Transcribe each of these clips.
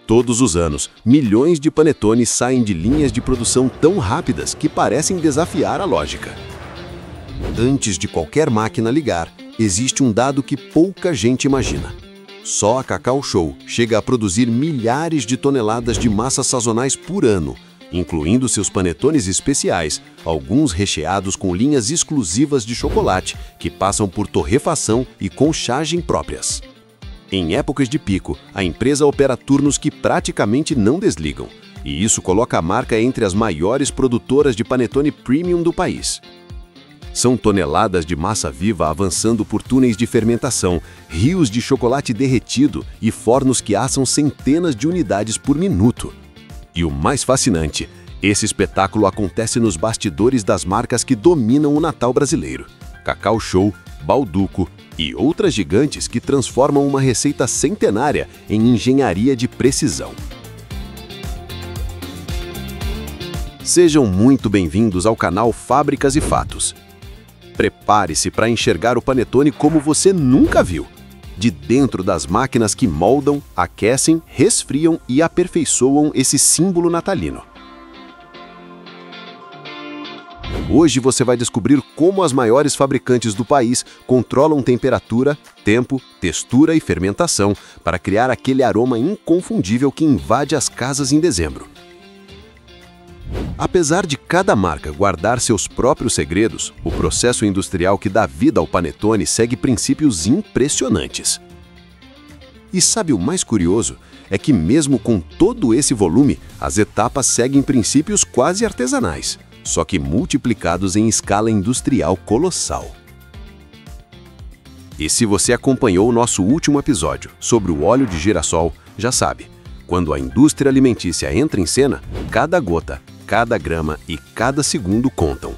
Todos os anos, milhões de panetones saem de linhas de produção tão rápidas que parecem desafiar a lógica. Antes de qualquer máquina ligar, existe um dado que pouca gente imagina. Só a Cacau Show chega a produzir milhares de toneladas de massas sazonais por ano, incluindo seus panetones especiais, alguns recheados com linhas exclusivas de chocolate que passam por torrefação e conchagem próprias. Em épocas de pico, a empresa opera turnos que praticamente não desligam, e isso coloca a marca entre as maiores produtoras de panetone premium do país. São toneladas de massa viva avançando por túneis de fermentação, rios de chocolate derretido e fornos que assam centenas de unidades por minuto. E o mais fascinante, esse espetáculo acontece nos bastidores das marcas que dominam o Natal brasileiro. Cacau Show, Bauducco e outras gigantes que transformam uma receita centenária em engenharia de precisão. Sejam muito bem-vindos ao canal Fábricas e Fatos. Prepare-se para enxergar o panetone como você nunca viu, de dentro das máquinas que moldam, aquecem, resfriam e aperfeiçoam esse símbolo natalino. Hoje você vai descobrir como as maiores fabricantes do país controlam temperatura, tempo, textura e fermentação para criar aquele aroma inconfundível que invade as casas em dezembro. Apesar de cada marca guardar seus próprios segredos, o processo industrial que dá vida ao panetone segue princípios impressionantes. E sabe o mais curioso? É que mesmo com todo esse volume, as etapas seguem princípios quase artesanais, só que multiplicados em escala industrial colossal. E se você acompanhou o nosso último episódio sobre o óleo de girassol, já sabe, quando a indústria alimentícia entra em cena, cada gota, cada grama e cada segundo contam.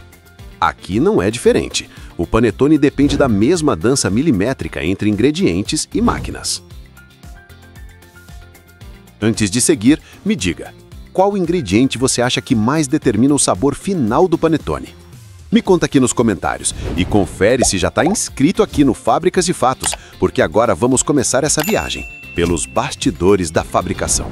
Aqui não é diferente. O panetone depende da mesma dança milimétrica entre ingredientes e máquinas. Antes de seguir, me diga, qual ingrediente você acha que mais determina o sabor final do panetone? Me conta aqui nos comentários e confere se já está inscrito aqui no Fábricas e Fatos, porque agora vamos começar essa viagem pelos bastidores da fabricação.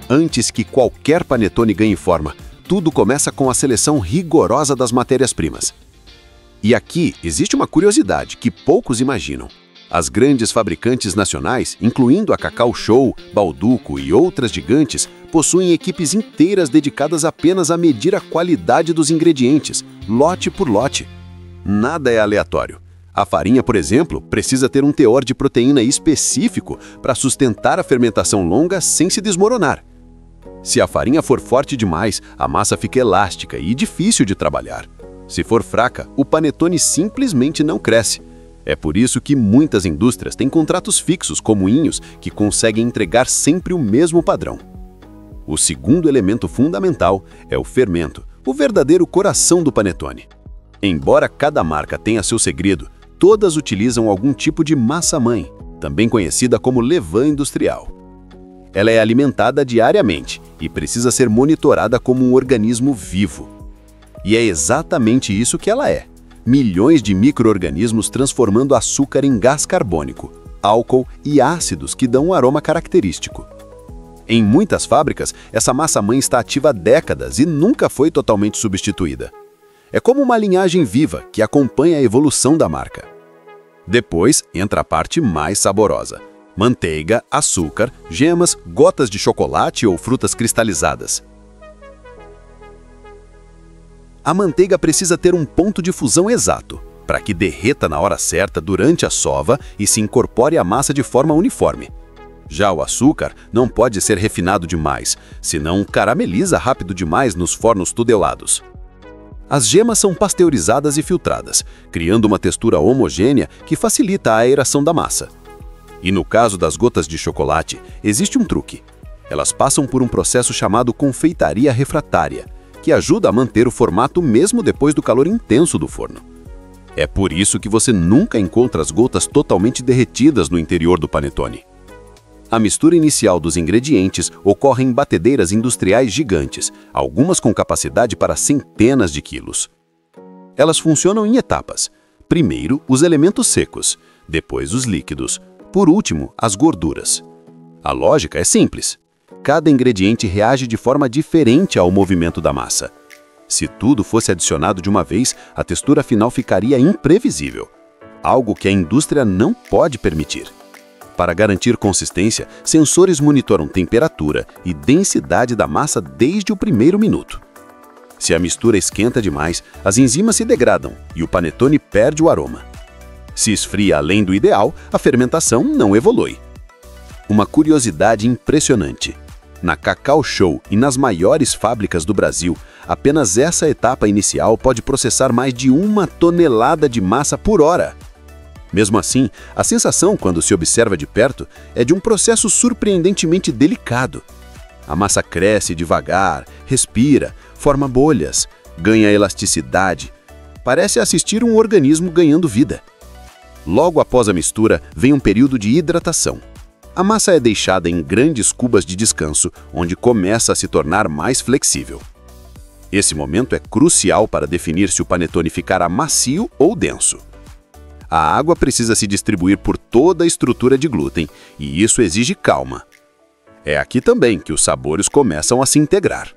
Antes que qualquer panetone ganhe forma, tudo começa com a seleção rigorosa das matérias-primas. E aqui existe uma curiosidade que poucos imaginam. As grandes fabricantes nacionais, incluindo a Cacau Show, Bauducco e outras gigantes, possuem equipes inteiras dedicadas apenas a medir a qualidade dos ingredientes, lote por lote. Nada é aleatório. A farinha, por exemplo, precisa ter um teor de proteína específico para sustentar a fermentação longa sem se desmoronar. Se a farinha for forte demais, a massa fica elástica e difícil de trabalhar. Se for fraca, o panetone simplesmente não cresce. É por isso que muitas indústrias têm contratos fixos com moinhos que conseguem entregar sempre o mesmo padrão. O segundo elemento fundamental é o fermento, o verdadeiro coração do panetone. Embora cada marca tenha seu segredo, todas utilizam algum tipo de massa-mãe, também conhecida como levain industrial. Ela é alimentada diariamente e precisa ser monitorada como um organismo vivo. E é exatamente isso que ela é. Milhões de micro-organismos transformando açúcar em gás carbônico, álcool e ácidos que dão um aroma característico. Em muitas fábricas, essa massa-mãe está ativa há décadas e nunca foi totalmente substituída. É como uma linhagem viva que acompanha a evolução da marca. Depois entra a parte mais saborosa. Manteiga, açúcar, gemas, gotas de chocolate ou frutas cristalizadas. A manteiga precisa ter um ponto de fusão exato, para que derreta na hora certa durante a sova e se incorpore à massa de forma uniforme. Já o açúcar não pode ser refinado demais, senão carameliza rápido demais nos fornos tudelados. As gemas são pasteurizadas e filtradas, criando uma textura homogênea que facilita a aeração da massa. E no caso das gotas de chocolate, existe um truque. Elas passam por um processo chamado confeitaria refratária, que ajuda a manter o formato mesmo depois do calor intenso do forno. É por isso que você nunca encontra as gotas totalmente derretidas no interior do panetone. A mistura inicial dos ingredientes ocorre em batedeiras industriais gigantes, algumas com capacidade para centenas de quilos. Elas funcionam em etapas. Primeiro, os elementos secos, depois os líquidos, Por último, as gorduras. A lógica é simples. Cada ingrediente reage de forma diferente ao movimento da massa. Se tudo fosse adicionado de uma vez, a textura final ficaria imprevisível, algo que a indústria não pode permitir. Para garantir consistência, sensores monitoram temperatura e densidade da massa desde o primeiro minuto. Se a mistura esquenta demais, as enzimas se degradam e o panetone perde o aroma. Se esfria além do ideal, a fermentação não evolui. Uma curiosidade impressionante. Na Cacau Show e nas maiores fábricas do Brasil, apenas essa etapa inicial pode processar mais de 1 tonelada de massa por hora. Mesmo assim, a sensação, quando se observa de perto, é de um processo surpreendentemente delicado. A massa cresce devagar, respira, forma bolhas, ganha elasticidade. Parece assistir um organismo ganhando vida. Logo após a mistura, vem um período de hidratação. A massa é deixada em grandes cubas de descanso, onde começa a se tornar mais flexível. Esse momento é crucial para definir se o panetone ficará macio ou denso. A água precisa se distribuir por toda a estrutura de glúten, e isso exige calma. É aqui também que os sabores começam a se integrar.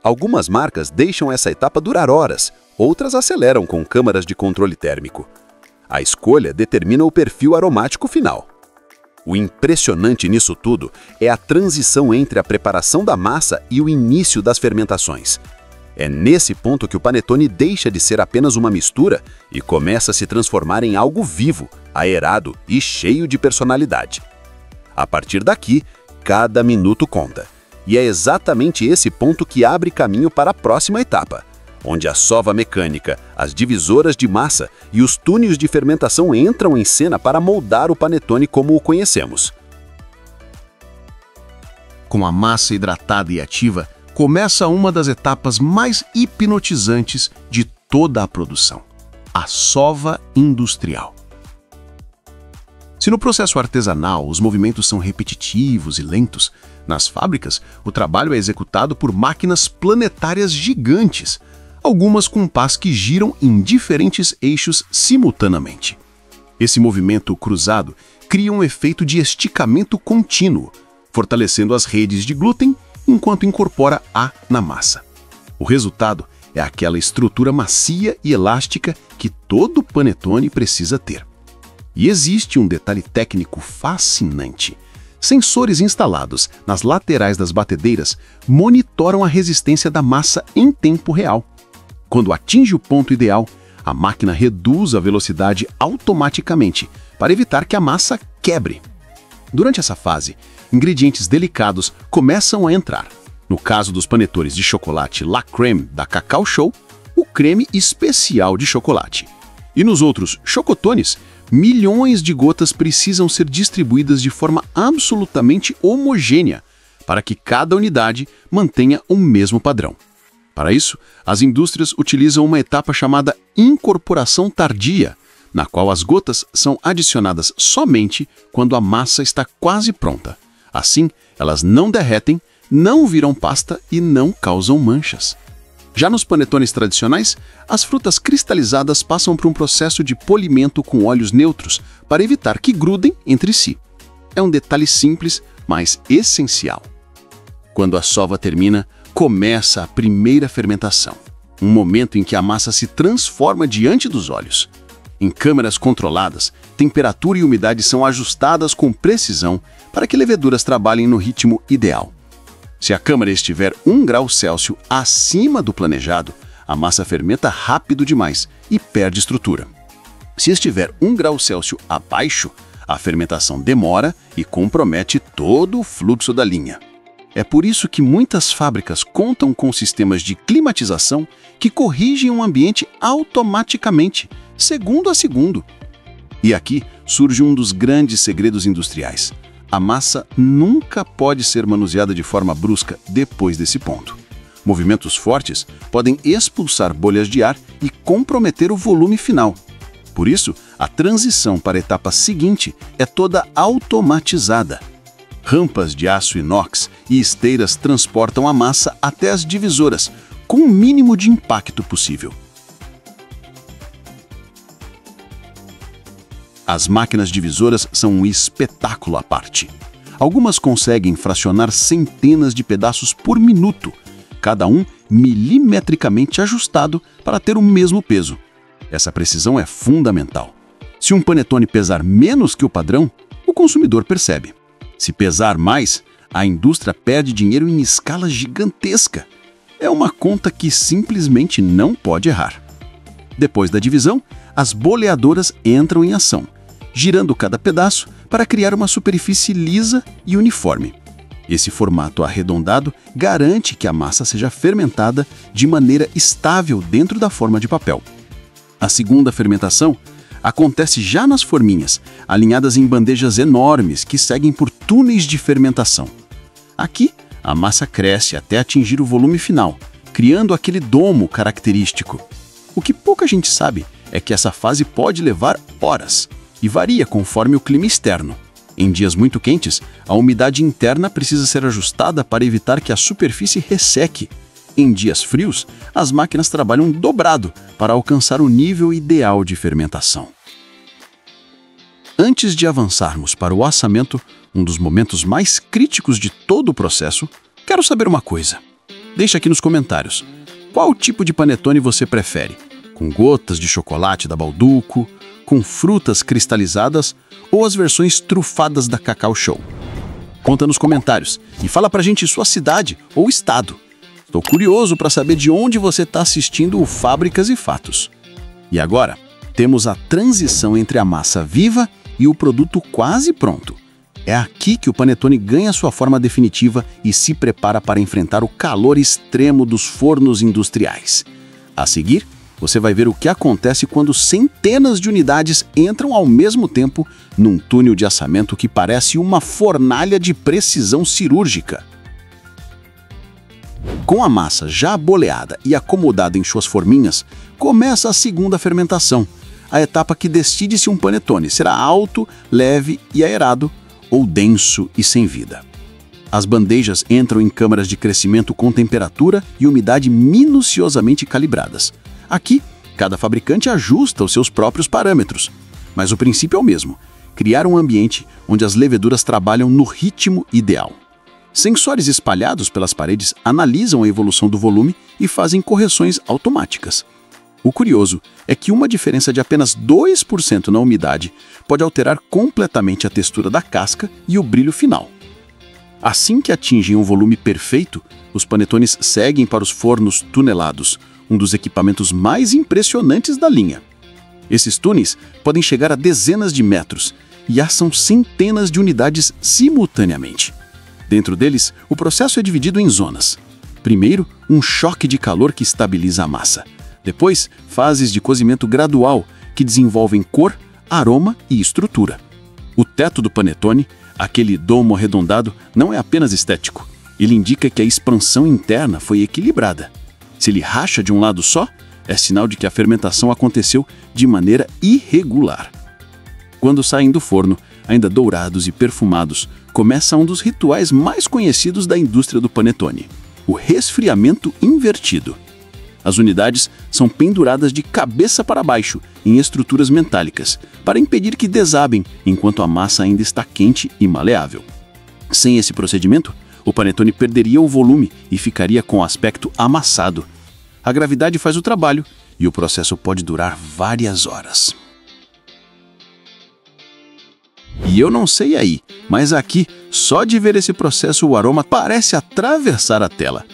Algumas marcas deixam essa etapa durar horas, outras aceleram com câmaras de controle térmico. A escolha determina o perfil aromático final. O impressionante nisso tudo é a transição entre a preparação da massa e o início das fermentações. É nesse ponto que o panetone deixa de ser apenas uma mistura e começa a se transformar em algo vivo, aerado e cheio de personalidade. A partir daqui, cada minuto conta. E é exatamente esse ponto que abre caminho para a próxima etapa, onde a sova mecânica, as divisoras de massa e os túneis de fermentação entram em cena para moldar o panetone como o conhecemos. Com a massa hidratada e ativa, começa uma das etapas mais hipnotizantes de toda a produção, a sova industrial. Se no processo artesanal os movimentos são repetitivos e lentos, nas fábricas o trabalho é executado por máquinas planetárias gigantes, algumas com pás que giram em diferentes eixos simultaneamente. Esse movimento cruzado cria um efeito de esticamento contínuo, fortalecendo as redes de glúten enquanto incorpora ar na massa. O resultado é aquela estrutura macia e elástica que todo panetone precisa ter. E existe um detalhe técnico fascinante. Sensores instalados nas laterais das batedeiras monitoram a resistência da massa em tempo real. Quando atinge o ponto ideal, a máquina reduz a velocidade automaticamente para evitar que a massa quebre. Durante essa fase, ingredientes delicados começam a entrar. No caso dos panetones de chocolate La Crème da Cacau Show, o creme especial de chocolate. E nos outros chocotones, milhões de gotas precisam ser distribuídas de forma absolutamente homogênea para que cada unidade mantenha o mesmo padrão. Para isso, as indústrias utilizam uma etapa chamada incorporação tardia, na qual as gotas são adicionadas somente quando a massa está quase pronta. Assim, elas não derretem, não viram pasta e não causam manchas. Já nos panetones tradicionais, as frutas cristalizadas passam por um processo de polimento com óleos neutros para evitar que grudem entre si. É um detalhe simples, mas essencial. Quando a sova termina, começa a primeira fermentação, um momento em que a massa se transforma diante dos olhos. Em câmaras controladas, temperatura e umidade são ajustadas com precisão para que leveduras trabalhem no ritmo ideal. Se a câmara estiver 1 grau Celsius acima do planejado, a massa fermenta rápido demais e perde estrutura. Se estiver 1 grau Celsius abaixo, a fermentação demora e compromete todo o fluxo da linha. É por isso que muitas fábricas contam com sistemas de climatização que corrigem o ambiente automaticamente, segundo a segundo. E aqui surge um dos grandes segredos industriais. A massa nunca pode ser manuseada de forma brusca depois desse ponto. Movimentos fortes podem expulsar bolhas de ar e comprometer o volume final. Por isso, a transição para a etapa seguinte é toda automatizada. Rampas de aço inox e esteiras transportam a massa até as divisoras, com o mínimo de impacto possível. As máquinas divisoras são um espetáculo à parte. Algumas conseguem fracionar centenas de pedaços por minuto, cada um milimetricamente ajustado para ter o mesmo peso. Essa precisão é fundamental. Se um panetone pesar menos que o padrão, o consumidor percebe. Se pesar mais, a indústria perde dinheiro em escala gigantesca. É uma conta que simplesmente não pode errar. Depois da divisão, as boleadoras entram em ação, girando cada pedaço para criar uma superfície lisa e uniforme. Esse formato arredondado garante que a massa seja fermentada de maneira estável dentro da forma de papel. A segunda fermentação acontece já nas forminhas, alinhadas em bandejas enormes que seguem por túneis de fermentação. Aqui, a massa cresce até atingir o volume final, criando aquele domo característico. O que pouca gente sabe é que essa fase pode levar horas e varia conforme o clima externo. Em dias muito quentes, a umidade interna precisa ser ajustada para evitar que a superfície resseque. Em dias frios, as máquinas trabalham dobrado para alcançar o nível ideal de fermentação. Antes de avançarmos para o assamento, um dos momentos mais críticos de todo o processo, quero saber uma coisa. Deixe aqui nos comentários. Qual tipo de panetone você prefere? Com gotas de chocolate da Balduco, com frutas cristalizadas ou as versões trufadas da Cacau Show? Conta nos comentários e fala pra gente sua cidade ou estado. Estou curioso para saber de onde você está assistindo o Fábricas e Fatos. E agora, temos a transição entre a massa viva e o produto quase pronto. É aqui que o panetone ganha sua forma definitiva e se prepara para enfrentar o calor extremo dos fornos industriais. A seguir, você vai ver o que acontece quando centenas de unidades entram ao mesmo tempo num túnel de assamento que parece uma fornalha de precisão cirúrgica. Com a massa já boleada e acomodada em suas forminhas, começa a segunda fermentação, a etapa que decide se um panetone será alto, leve e aerado ou denso e sem vida. As bandejas entram em câmaras de crescimento com temperatura e umidade minuciosamente calibradas. Aqui, cada fabricante ajusta os seus próprios parâmetros, mas o princípio é o mesmo: criar um ambiente onde as leveduras trabalham no ritmo ideal. Sensores espalhados pelas paredes analisam a evolução do volume e fazem correções automáticas. O curioso é que uma diferença de apenas 2% na umidade pode alterar completamente a textura da casca e o brilho final. Assim que atingem um volume perfeito, os panetones seguem para os fornos tunelados, um dos equipamentos mais impressionantes da linha. Esses túneis podem chegar a dezenas de metros e assam centenas de unidades simultaneamente. Dentro deles, o processo é dividido em zonas. Primeiro, um choque de calor que estabiliza a massa. Depois, fases de cozimento gradual que desenvolvem cor, aroma e estrutura. O teto do panetone, aquele domo arredondado, não é apenas estético. Ele indica que a expansão interna foi equilibrada. Se ele racha de um lado só, é sinal de que a fermentação aconteceu de maneira irregular. Quando saem do forno, ainda dourados e perfumados, começa um dos rituais mais conhecidos da indústria do panetone: o resfriamento invertido. As unidades são penduradas de cabeça para baixo em estruturas metálicas, para impedir que desabem enquanto a massa ainda está quente e maleável. Sem esse procedimento, o panetone perderia o volume e ficaria com aspecto amassado. A gravidade faz o trabalho e o processo pode durar várias horas. E eu não sei aí, mas aqui, só de ver esse processo, o aroma parece atravessar a tela.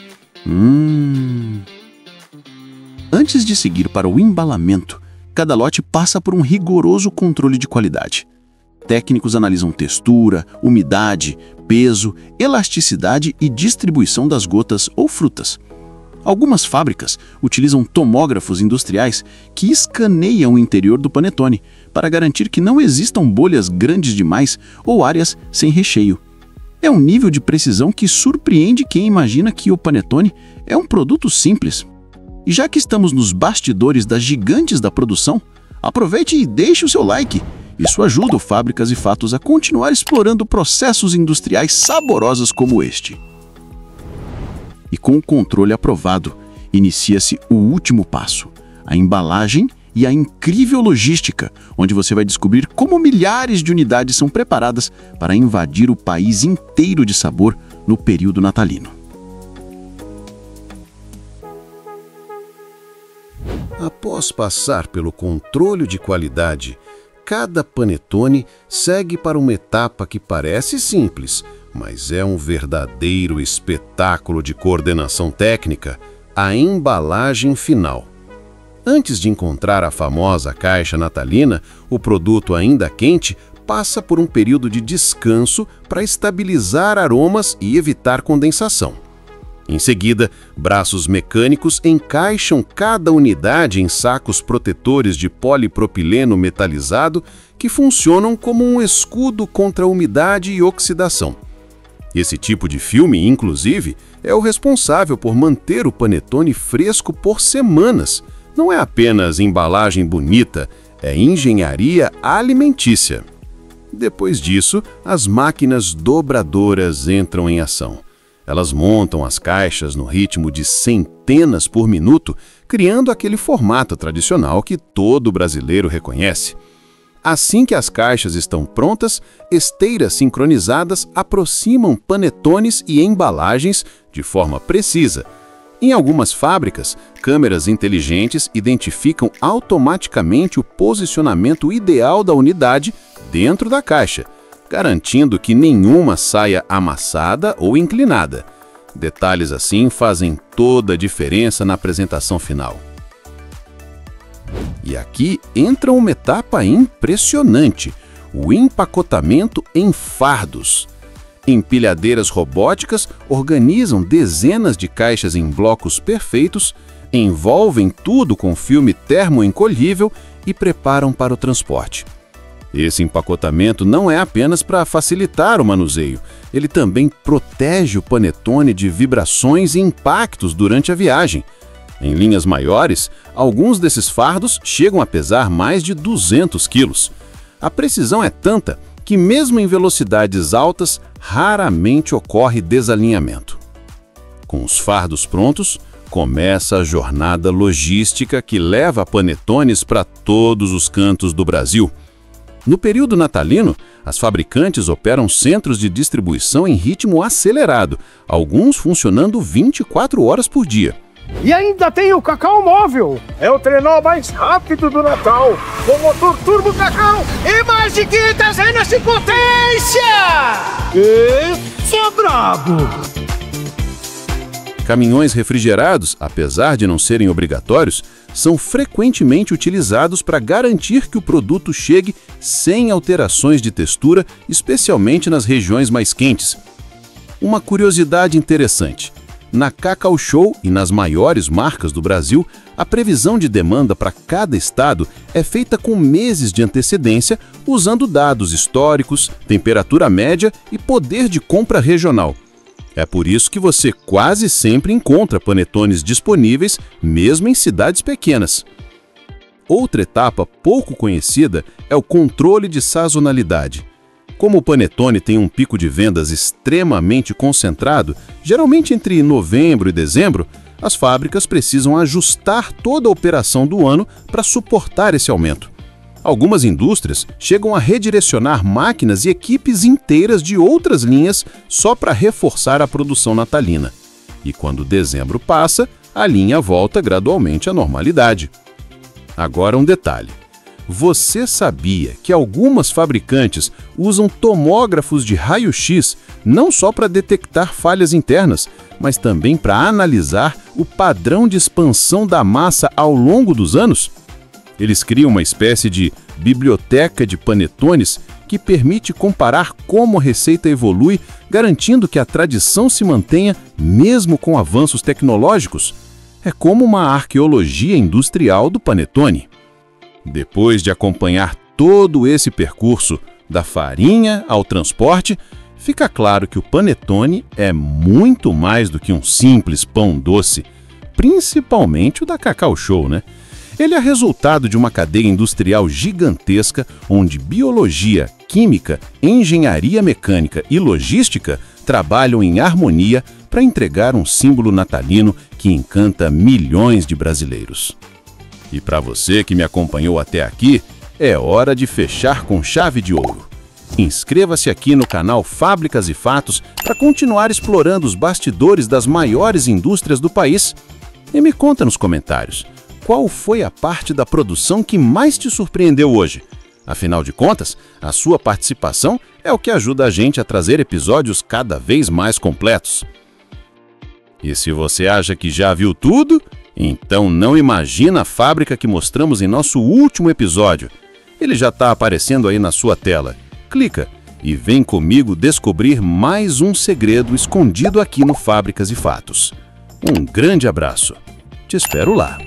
Antes de seguir para o embalamento, cada lote passa por um rigoroso controle de qualidade. Técnicos analisam textura, umidade, peso, elasticidade e distribuição das gotas ou frutas. Algumas fábricas utilizam tomógrafos industriais que escaneiam o interior do panetone para garantir que não existam bolhas grandes demais ou áreas sem recheio. É um nível de precisão que surpreende quem imagina que o panetone é um produto simples. E já que estamos nos bastidores das gigantes da produção, aproveite e deixe o seu like. Isso ajuda o Fábricas e Fatos a continuar explorando processos industriais saborosos como este. E com o controle aprovado, inicia-se o último passo, a embalagem e a incrível logística, onde você vai descobrir como milhares de unidades são preparadas para invadir o país inteiro de sabor no período natalino. Após passar pelo controle de qualidade, cada panetone segue para uma etapa que parece simples, mas é um verdadeiro espetáculo de coordenação técnica, a embalagem final. Antes de encontrar a famosa caixa natalina, o produto ainda quente passa por um período de descanso para estabilizar aromas e evitar condensação. Em seguida, braços mecânicos encaixam cada unidade em sacos protetores de polipropileno metalizado que funcionam como um escudo contra a umidade e oxidação. Esse tipo de filme, inclusive, é o responsável por manter o panetone fresco por semanas. Não é apenas embalagem bonita, é engenharia alimentícia. Depois disso, as máquinas dobradoras entram em ação. Elas montam as caixas no ritmo de centenas por minuto, criando aquele formato tradicional que todo brasileiro reconhece. Assim que as caixas estão prontas, esteiras sincronizadas aproximam panetones e embalagens de forma precisa. Em algumas fábricas, câmeras inteligentes identificam automaticamente o posicionamento ideal da unidade dentro da caixa, garantindo que nenhuma saia amassada ou inclinada. Detalhes assim fazem toda a diferença na apresentação final. E aqui entra uma etapa impressionante, o empacotamento em fardos. Empilhadeiras robóticas organizam dezenas de caixas em blocos perfeitos, envolvem tudo com filme termoencolhível e preparam para o transporte. Esse empacotamento não é apenas para facilitar o manuseio, ele também protege o panetone de vibrações e impactos durante a viagem. Em linhas maiores, alguns desses fardos chegam a pesar mais de 200 quilos. A precisão é tanta que mesmo em velocidades altas, raramente ocorre desalinhamento. Com os fardos prontos, começa a jornada logística que leva panetones para todos os cantos do Brasil. No período natalino, as fabricantes operam centros de distribuição em ritmo acelerado, alguns funcionando 24 horas por dia. E ainda tem o Cacau Móvel. É o trenó mais rápido do Natal, com motor turbo Cacau e mais de 500 renas de potência! Esse é brabo! Caminhões refrigerados, apesar de não serem obrigatórios, são frequentemente utilizados para garantir que o produto chegue sem alterações de textura, especialmente nas regiões mais quentes. Uma curiosidade interessante: na Cacau Show e nas maiores marcas do Brasil, a previsão de demanda para cada estado é feita com meses de antecedência, usando dados históricos, temperatura média e poder de compra regional. É por isso que você quase sempre encontra panetones disponíveis, mesmo em cidades pequenas. Outra etapa pouco conhecida é o controle de sazonalidade. Como o panetone tem um pico de vendas extremamente concentrado, geralmente entre novembro e dezembro, as fábricas precisam ajustar toda a operação do ano para suportar esse aumento. Algumas indústrias chegam a redirecionar máquinas e equipes inteiras de outras linhas só para reforçar a produção natalina. E quando dezembro passa, a linha volta gradualmente à normalidade. Agora um detalhe: você sabia que algumas fabricantes usam tomógrafos de raio-x não só para detectar falhas internas, mas também para analisar o padrão de expansão da massa ao longo dos anos? Eles criam uma espécie de biblioteca de panetones que permite comparar como a receita evolui, garantindo que a tradição se mantenha mesmo com avanços tecnológicos. É como uma arqueologia industrial do panetone. Depois de acompanhar todo esse percurso, da farinha ao transporte, fica claro que o panetone é muito mais do que um simples pão doce, principalmente o da Cacau Show, né? Ele é resultado de uma cadeia industrial gigantesca onde biologia, química, engenharia mecânica e logística trabalham em harmonia para entregar um símbolo natalino que encanta milhões de brasileiros. E para você que me acompanhou até aqui, é hora de fechar com chave de ouro. Inscreva-se aqui no canal Fábricas e Fatos para continuar explorando os bastidores das maiores indústrias do país. E me conta nos comentários, qual foi a parte da produção que mais te surpreendeu hoje? Afinal de contas, a sua participação é o que ajuda a gente a trazer episódios cada vez mais completos. E se você acha que já viu tudo, então não imagina a fábrica que mostramos em nosso último episódio. Ele já está aparecendo aí na sua tela. Clica e vem comigo descobrir mais um segredo escondido aqui no Fábricas e Fatos. Um grande abraço. Te espero lá.